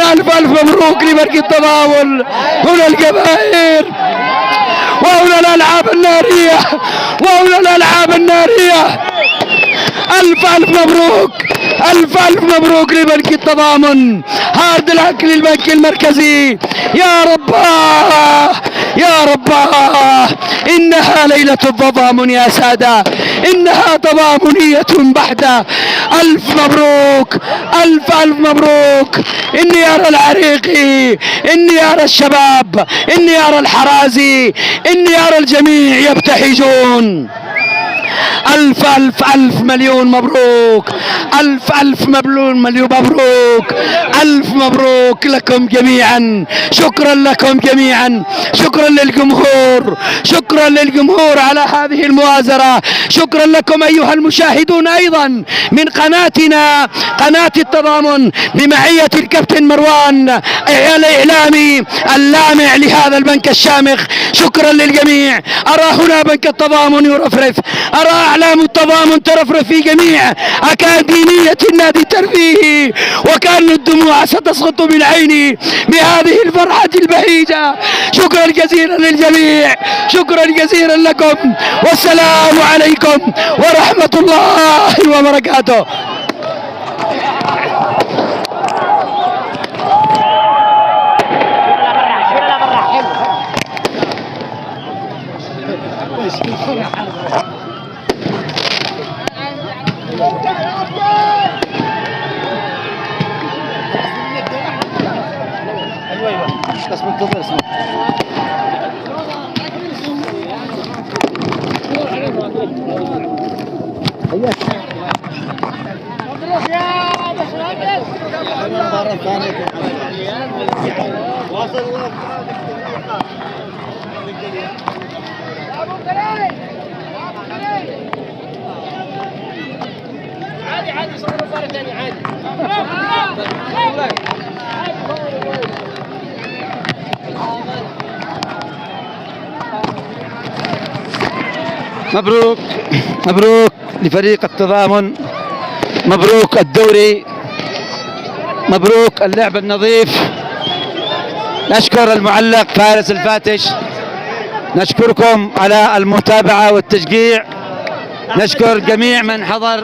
ألف ألف مبروك لفريق التضامن. هنا الجماهير وهنا الألعاب النارية وهنا الألعاب النارية. ألف ألف مبروك ألف ألف مبروك لبنك التضامن. هارد لك للبنك المركزي. يا رب يا رب إنها ليلة التضامن يا سادة، إنها تضامنية بحتة. ألف مبروك ألف ألف مبروك. إني أرى العريقي، إني أرى الشباب، إني أرى الحرازي، إني أرى الجميع يبتهجون. ألف ألف ألف مليون مبروك. ألف ألف مليون مبروك. ألف مبروك لكم جميعا. شكرا لكم جميعا. شكرا للجمهور. شكرا للجمهور على هذه المؤازرة. شكرا لكم أيها المشاهدون أيضا من قناتنا قناة التضامن بمعية الكابتن مروان الإعلامي اللامع لهذا البنك الشامخ. شكرا للجميع. أرى هنا بنك التضامن يرفرف، أرى أعلام التضامن ترفرف في جميع أكاديمية النادي الترفيهي، وكأن الدموع ستسقط من عيني بهذه الفرحة البهيجة. شكرا جزيلا للجميع. شكرا جزيلا لكم، والسلام عليكم ورحمة الله وبركاته. بس منتظر اسمه. مبروك يا باشمهندس. مرة ثانية واصل الله. عادي عادي صار مباراة ثانية عادي. مبروك مبروك لفريق التضامن. مبروك الدوري. مبروك اللعب النظيف. نشكر المعلق فارس الفاتش. نشكركم على المتابعة والتشجيع. نشكر جميع من حضر.